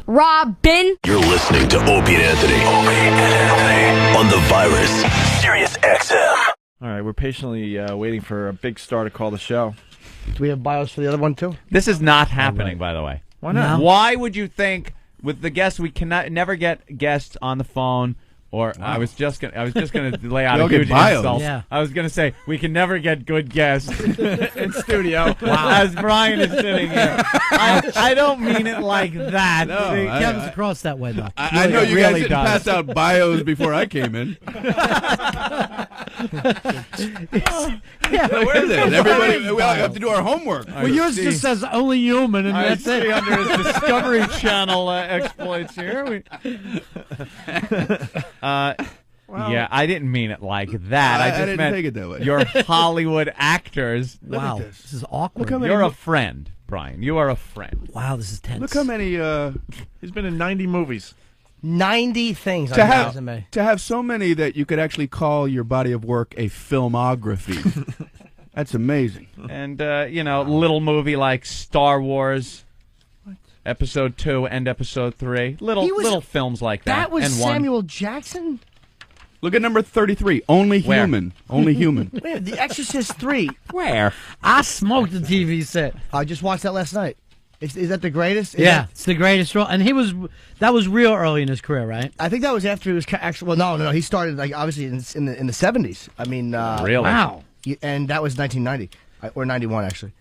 Robin. You're listening to Opie and Anthony. On the Virus, Sirius XM. All right, we're patiently waiting for a big star to call the show. Do we have bios for the other one, too? This is not happening, by the way. Why not? No. Why would you think with the guests we never get guests on the phone? Or wow. I was just gonna lay out a huge insult. Yeah. I was gonna say we can never get good guests in studio. Wow. As Brian is sitting here, I don't mean it like that. No, it comes across that way, though. I know you guys didn't pass out bios before I came in. Yeah, where is it? Everybody, we all have to do our homework. Well, yours just says only human, and that's it. Under his Discovery Channel exploits here. Yeah, I didn't mean it like that. I just didn't meant take it that way. You're Hollywood actors. Wow, this is awkward. You're a friend, Brian. You are a friend. Wow, this is tense. Look how many. He's been in 90 movies. 90 things on To your have, resume. to have so many that you could actually call your body of work a filmography. That's amazing. And, little movie like Star Wars, Episode 2 and Episode 3. Little films like that. That was and Samuel Jackson? Look at number 33. Only Human. Only Human. Wait, The Exorcist 3. Where? I smoked the TV set. I just watched that last night. Is that the greatest? It's the greatest role. And that was real early in his career, right? I think that was after he was actually. Well, no. He started obviously in the 70s. I mean, really? Wow. And that was 1990 or 91 actually.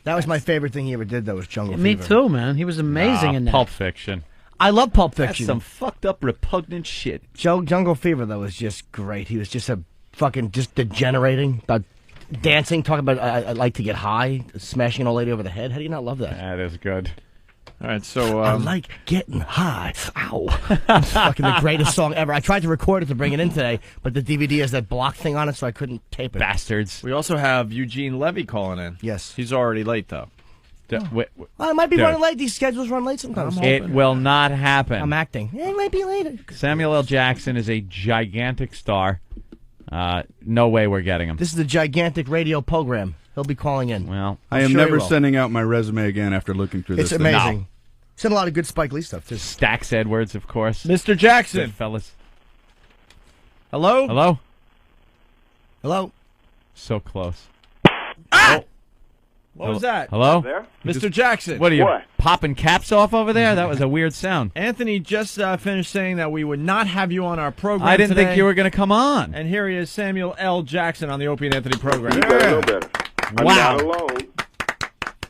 That was my favorite thing he ever did. Though was Jungle Fever. Me too, man. He was amazing in that. Pulp Fiction. I love Pulp Fiction. That's some fucked up, repugnant shit. Jungle Fever though was just great. He was just just degenerating about dancing, talking about I like to get high, smashing an old lady over the head. How do you not love that? That is good. All right, so I like getting high. Ow! It's fucking the greatest song ever. I tried to record it to bring it in today, but the DVD has that block thing on it, so I couldn't tape it. Bastards. we also have Eugene Levy calling in. Yes. He's already late, though. Well, it might be running late. These schedules run late sometimes. It will not happen. I'm acting. It might be later. Samuel L. Jackson is a gigantic star. No way we're getting him. This is the gigantic radio program. He'll be calling in. Well, I am never sending out my resume again after looking through this. It's amazing. No. Sent a lot of good Spike Lee stuff, too. Stax Edwards, of course. Mr. Jackson. Good fellas. Hello? Hello? Hello? So close. Ah! What was that? Hello? There? Mr. Jackson. What are you, popping caps off over there? That was a weird sound. Anthony just finished saying that we would not have you on our program I didn't today. think you were going to come on. And here he is, Samuel L. Jackson on the Opie and Anthony program. You better know better. I'm Wow. not alone.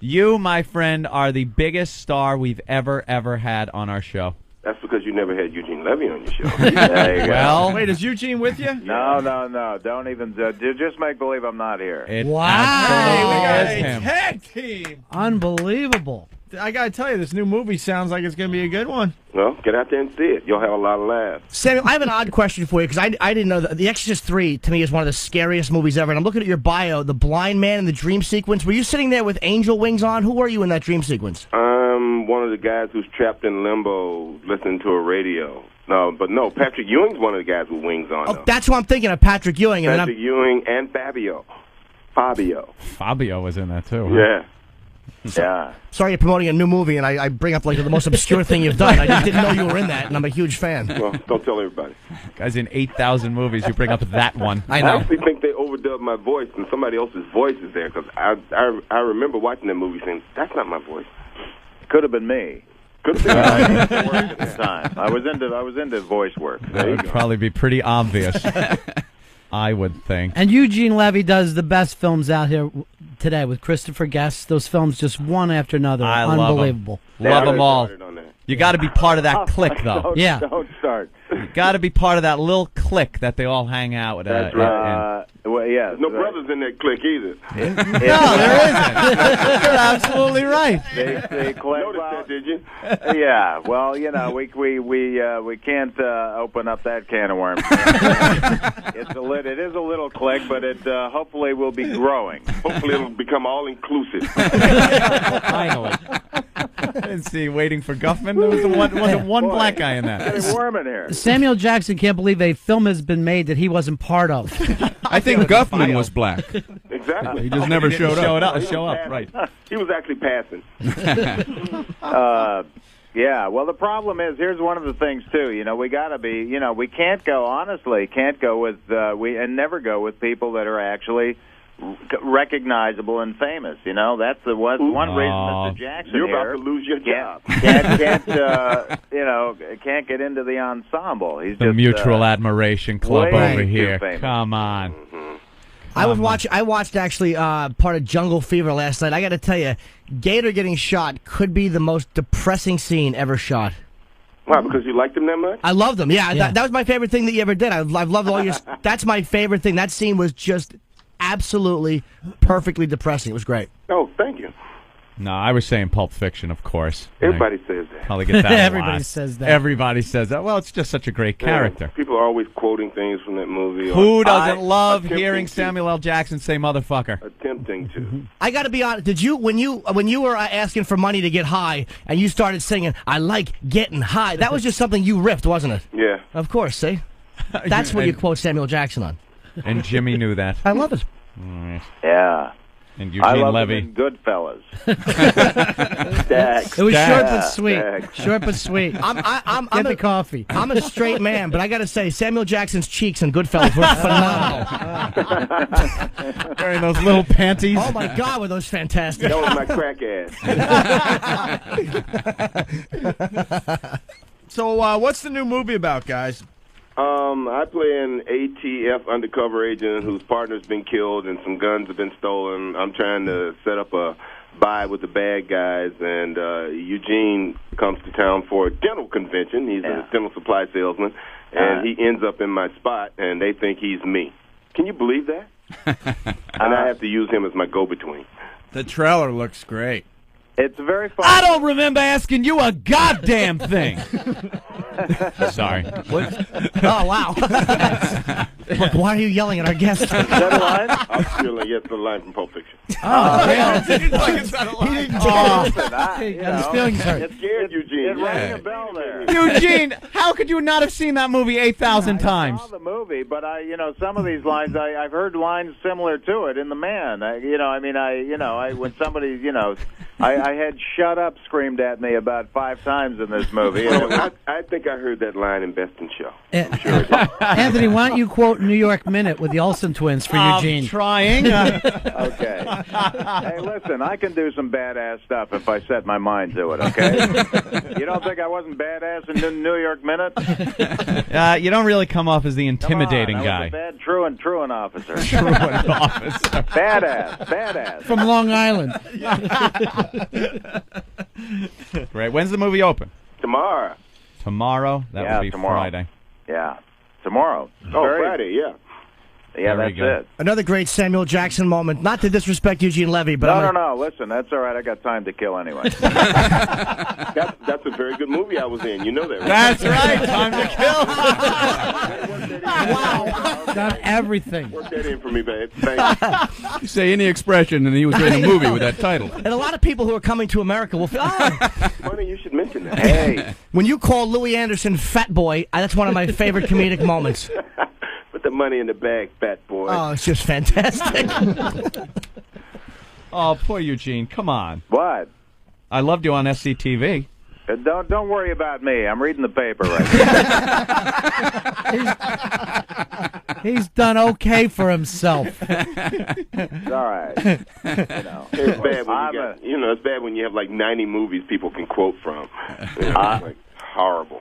You, my friend, are the biggest star we've ever had on our show. That's because you never had Eugene Levy on your show. There you go. Well, wait, is Eugene with you? No. Don't even. Just make believe I'm not here. Wow. Hey, we got is a him. tag team. Unbelievable. I got to tell you, this new movie sounds like it's going to be a good one. Well, get out there and see it. You'll have a lot of laughs. Samuel, I have an odd question for you, because I didn't know that The Exorcist 3, to me, is one of the scariest movies ever. And I'm looking at your bio, the blind man in the dream sequence. Were you sitting there with angel wings on? Who were you in that dream sequence? I'm one of the guys who's trapped in limbo listening to a radio. No, Patrick Ewing's one of the guys with wings on. Oh, that's who I'm thinking of, Patrick Ewing. Patrick Ewing and Fabio. Fabio was in that, too. Huh? Yeah. Yeah. Sorry you're promoting a new movie, and I bring up like the most obscure thing you've done. I just didn't know you were in that, and I'm a huge fan. Well, don't tell everybody. Guy's in 8,000 movies. You bring up that one. I know. I actually think they overdubbed my voice, and somebody else's voice is there, because I remember watching that movie saying, that's not my voice. Could have been me. Could have been at the time. I was into voice work. That would probably be pretty obvious. I would think. And Eugene Levy does the best films out here today with Christopher Guest. Those films just one after another. I Unbelievable. Love them all. You got to be part of that clique, though. Don't start. You got to be part of that little clique that they all hang out with. That's right. Well, yeah. No brothers in that clique either. No, there isn't. You're absolutely right. They collect. Noticed that, did you? Yeah. Well, we can't open up that can of worms. It is a little clique, but it hopefully will be growing. Hopefully it'll become all inclusive. Finally. I didn't see Waiting for Guffman. There wasn't one black guy in that. It's getting warm in here. Samuel Jackson can't believe a film has been made that he wasn't part of. I think Guffman was black. Exactly. He just never showed up. Show up, right. He was actually passing. Yeah, well, the problem is, here's one of the things, too. We got to be, we can't go with, never go with people that are actually recognized and famous. That's the one reason Mr. Jackson you're here about to lose your job. Can't get into the ensemble. He's the just, mutual admiration club way over too here. famous. Come on. I watched actually part of Jungle Fever last night. I got to tell you, Gator getting shot could be the most depressing scene ever shot. Why? Because you liked him that much? I loved him. Yeah, that was my favorite thing that you ever did. I've loved all your. That's my favorite thing. That scene was just absolutely perfectly depressing. It was great. Oh, thank you. No, I was saying Pulp Fiction, of course. Everybody says that. Probably get that. Everybody says that. Everybody says that. Well, it's just such a great character. Yeah, people are always quoting things from that movie. Who doesn't love hearing Samuel L. Jackson say "motherfucker"? Attempting to. I got to be honest. Did you when you were asking for money to get high and you started singing "I like getting high"? That was just something you riffed, wasn't it? Yeah. Of course. See, that's what you quote Samuel Jackson on. And Jimmy knew that. I love it. Yeah. And I Eugene love Levy. him in Goodfellas. It was short but sweet. Short but sweet. I'm Get the coffee. I'm a straight man, but I got to say, Samuel Jackson's cheeks and Goodfellas were phenomenal. Wearing those little panties. Oh my God, were those fantastic? That was my crack ass. So, what's the new movie about, guys? I play an ATF undercover agent whose partner's been killed and some guns have been stolen. I'm trying to set up a buy with the bad guys, and Eugene comes to town for a dental convention. He's a dental supply salesman, and he ends up in my spot, and they think he's me. Can you believe that? And I have to use him as my go-between. The trailer looks great. It's very fun. I don't remember asking you a goddamn thing. Sorry. Oh, wow. Look, why are you yelling at our guest? Is that a line? I'm feeling yes, the line from Pulp Fiction. It scared Eugene. It rang a bell there. Eugene, how could you not have seen that movie 8,000 times? I saw the movie, but some of these lines, I've heard lines similar to it in The Man. When somebody, I had "shut up" screamed at me about 5 times in this movie. I think I heard that line in Best in Show. I'm sure it did. Anthony, why don't you quote New York Minute with the Olsen twins for Eugene? I'm trying. Okay. Hey, listen, I can do some badass stuff if I set my mind to it, okay? You don't think I wasn't badass in the New York Minute? You don't really come off as the intimidating I guy. was a bad truant officer. Truant officer. Badass. From Long Island. Right. When's the movie open? Tomorrow. Tomorrow? That would be tomorrow. Friday. Yeah. Tomorrow. Friday, yeah. Yeah, Very that's good. it. Another great Samuel Jackson moment. Not to disrespect Eugene Levy, but No. Listen, that's all right. I got time to kill anyway. That's a very good movie I was in. You know that, right? That's right. Time to kill. Wow. Done everything. Work that in for me, babe. Thank you. You say any expression, and he was in a movie with that title. And a lot of people who are coming to America will feel, Funny you should mention that. Hey. when you call Louis Anderson fat boy, that's one of my favorite comedic moments. Put the money in the bag, fat boy. Oh, it's just fantastic. Oh, poor Eugene. Come on. What? I loved you on SCTV. Don't worry about me. I'm reading the paper right now. He's done okay for himself. It's all right. It's bad when it's bad when you have like 90 movies people can quote from. It's like horrible.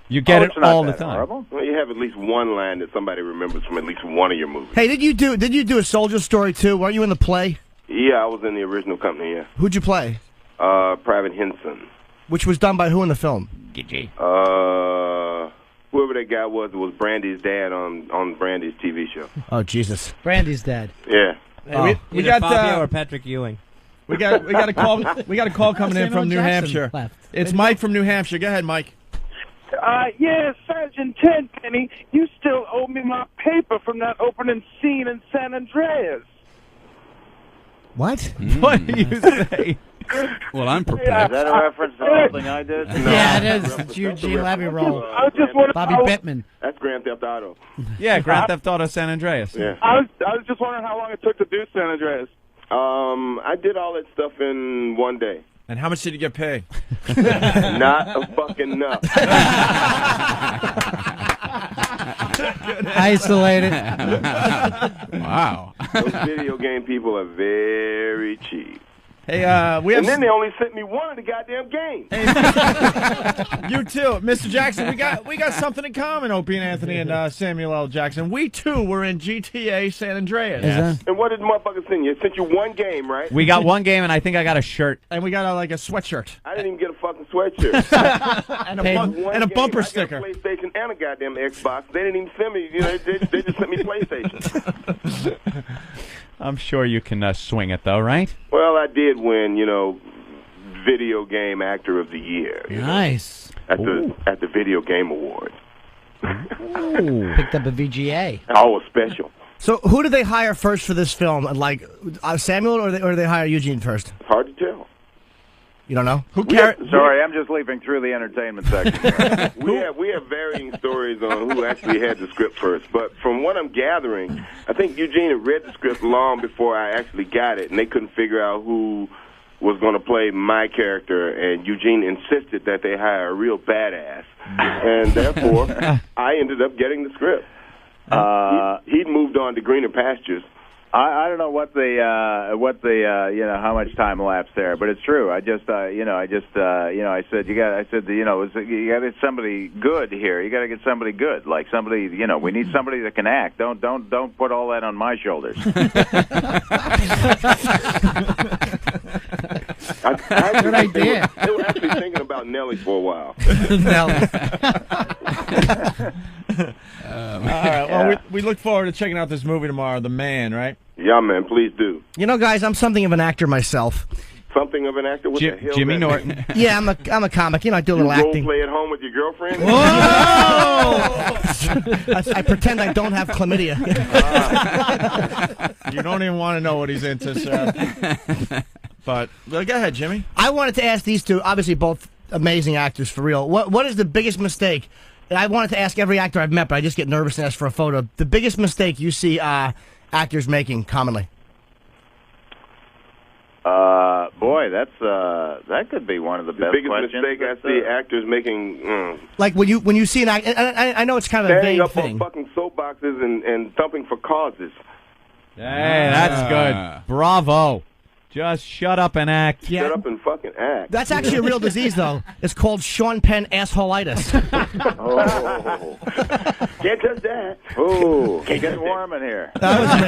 You get it it's not all the that time. horrible. Well, you have at least one line that somebody remembers from at least one of your movies. Hey, did you do a Soldier Story too? Weren't you in the play? Yeah, I was in the original company. Yeah. Who'd you play? Private Henson. Which was done by who in the film? Whoever that guy was Brandy's dad on Brandy's TV show. Oh Jesus, Brandy's dad. Yeah. Hey, we Either got Fabio or Patrick Ewing. we got a call. We got a call coming in Samuel from New Jackson Hampshire. left. It's Mike from New Hampshire. Go ahead, Mike. Yeah, Sergeant Tenpenny, you still owe me my paper from that opening scene in San Andreas. what? What do you say? Well, I'm prepared. Is that a reference to something I did? Yeah, it is. It's Eugene Levy role. I just wanted. Bobby Bittman. That's Grand Theft Auto. Yeah, Grand Theft Auto San Andreas. Yeah. I was just wondering how long it took to do San Andreas. I did all that stuff in one day. And how much did you get paid? Not a fucking nut. Isolated. Wow. Those video game people are very cheap. Hey, we have. And then they only sent me one of the goddamn games. You too, Mr. Jackson. We got something in common, Opie and Anthony and Samuel L. Jackson. We too were in GTA San Andreas. Yes. And what did the motherfucker send you? It sent you one game, right? We got one game, and I think I got a shirt. And we got like a sweatshirt. I didn't even get a fucking sweatshirt. and a bumper sticker. I got a PlayStation and a goddamn Xbox. They didn't even send me. You know, they just sent me PlayStation. I'm sure you can swing it, though, right? Well, I did win, video game actor of the year. Nice. At the Video Game Awards. Picked up a VGA. Oh, special. So who did they hire first for this film? Like Samuel, or did they hire Eugene first? Hard to tell. You don't know? Sorry, I'm just leaping through the entertainment section. we have varying stories on who actually had the script first, but from what I'm gathering, I think Eugene had read the script long before I actually got it, and they couldn't figure out who was going to play my character, and Eugene insisted that they hire a real badass, and therefore I ended up getting the script. He'd moved on to greener pastures. I don't know what the how much time elapsed there, but it's true. I said you got to get somebody good here. You got to get somebody good, like somebody, we need somebody that can act. Don't put all that on my shoulders. Good idea. They were actually thinking about Nelly for a while. Nelly. All right. Well, we look forward to checking out this movie tomorrow, The Man, right? Yeah, man, please do. Guys, I'm something of an actor myself. Something of an actor? What the hell Jimmy that Norton. mean? Yeah, I'm a comic. I do a little role acting. play at home with your girlfriend? I pretend I don't have chlamydia. You don't even want to know what he's into, sir. But go ahead, Jimmy. I wanted to ask these two, obviously both amazing actors for real. What is the biggest mistake? And I wanted to ask every actor I've met, but I just get nervous and ask for a photo. The biggest mistake you see actors making commonly? Boy, that could be one of the best biggest questions. mistake I see actors making. Like when you see an actor, I know it's kind of a standing vague up thing. on fucking soapboxes and thumping for causes. Hey, that's good. Bravo. Just shut up and act. Yeah. Shut up and fucking act. That's actually a real disease, though. It's called Sean Penn assholeitis. Oh. Can't touch that. Oh, get warm in here. That was me.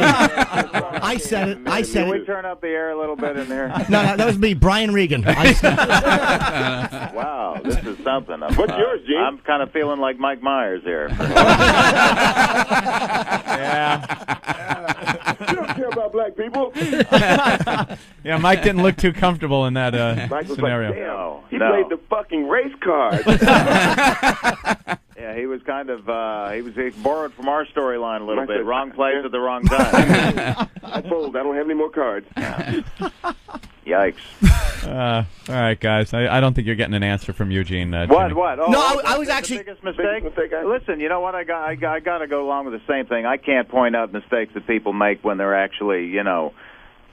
I said it. Can we turn up the air a little bit in here? No, that was me, Brian Regan. Wow, this is something. What's yours, Gene? I'm kind of feeling like Mike Myers here. You don't care about black people. Yeah, Mike didn't look too comfortable in that Mike was scenario. like, damn, No. he played the fucking race card. Yeah, he was kind of he borrowed from our storyline a little Mike bit. said, Wrong place at the wrong time. I fold. I don't have any more cards. Yikes. All right, guys. I don't think you're getting an answer from Eugene. What? Jimmy. What? Oh, No, I was actually... the biggest mistake. Biggest mistake Listen, you know what? I got to go along with the same thing. I can't point out mistakes that people make when they're actually,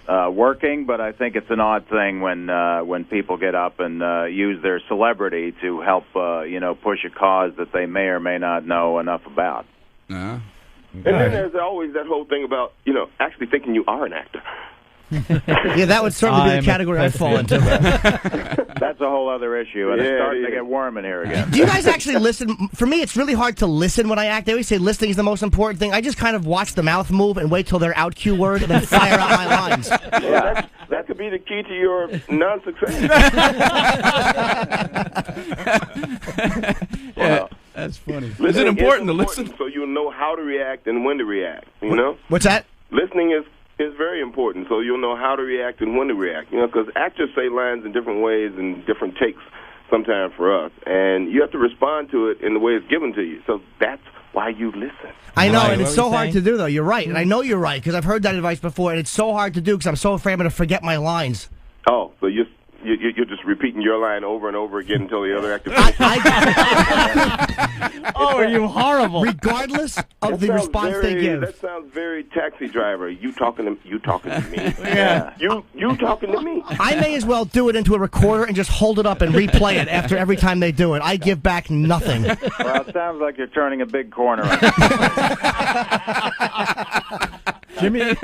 working, but I think it's an odd thing when people get up and use their celebrity to help, push a cause that they may or may not know enough about. And then there's always that whole thing about, actually thinking you are an actor. Yeah, that would certainly be the category I'd fall into. That's a whole other issue, and it's starting to get warm in here again. Do you guys actually listen? For me, it's really hard to listen when I act. They always say listening is the most important thing. I just kind of watch the mouth move and wait till they're out cue word and then fire out my lines. Yeah, that could be the key to your non-success. Yeah, that's funny. Is it Listening important to listen? So you'll know how to react and when to react, What's that? Listening is very important, so you'll know how to react and when to react, because actors say lines in different ways and different takes sometimes for us, and you have to respond to it in the way it's given to you, so that's why you listen. I know, Right, and it's what so were you hard saying? to do, though. You're right, and I know you're right, because I've heard that advice before, and it's so hard to do because I'm so afraid I'm going to forget my lines. Oh, so you're just repeating your line over and over again until the other actor. Oh, are you horrible? Regardless of the response they give. That sounds very Taxi Driver. You talking to me? Yeah. You talking to me? I may as well do it into a recorder and just hold it up and replay it after every time they do it. I give back nothing. Well, it sounds like you're turning a big corner. Jimmy,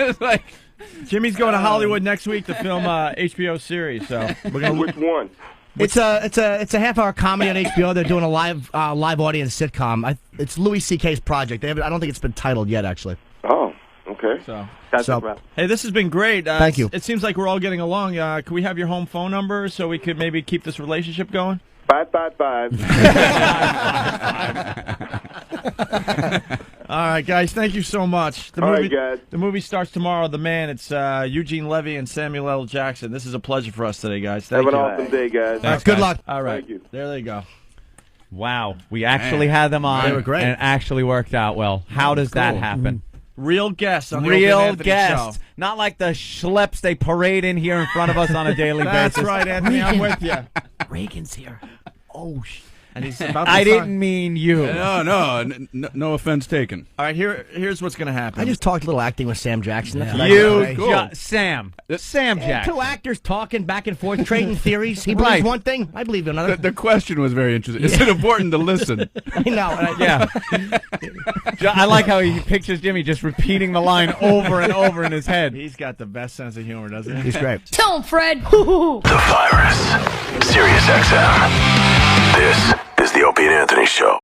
Jimmy's going to Hollywood next week to film HBO series. So we're gonna Which one? It's a half-hour comedy on HBO. They're doing a live audience sitcom. It's Louis C.K.'s project. I don't think it's been titled yet, actually. Oh, okay. Hey, this has been great. Thank you. It seems like we're all getting along. Can we have your home phone number so we could maybe keep this relationship going? 555. All right, guys. Thank you so much. All right, guys. The movie starts tomorrow. The Man. It's Eugene Levy and Samuel L. Jackson. This is a pleasure for us today, guys. Thank Have you. an awesome day, guys. Thanks, good guys. luck. All right. Thank you. There they go. Wow, we actually had them on. They were great. And it actually worked out well. How does that happen? Real guests on the Opie and Real Anthony guests, show. not like the schleps they parade in here in front of us on a daily That's basis. right, Anthony. I'm with you. Reagan's here. Oh, and he's about to I sign- didn't mean you. No offense taken. All right, here's what's going to happen. I just talked a little acting with Sam Jackson. That's You, nice. Sam Jack. Two actors talking back and forth, trading theories. He believes one thing, I believe another. The question was very interesting. Is it important to listen? I know. Yeah. I like how he pictures Jimmy just repeating the line over and over in his head. He's got the best sense of humor, doesn't he? He's great. Tell him, Fred. The Virus. Sirius XM. This is the Opie and Anthony Show.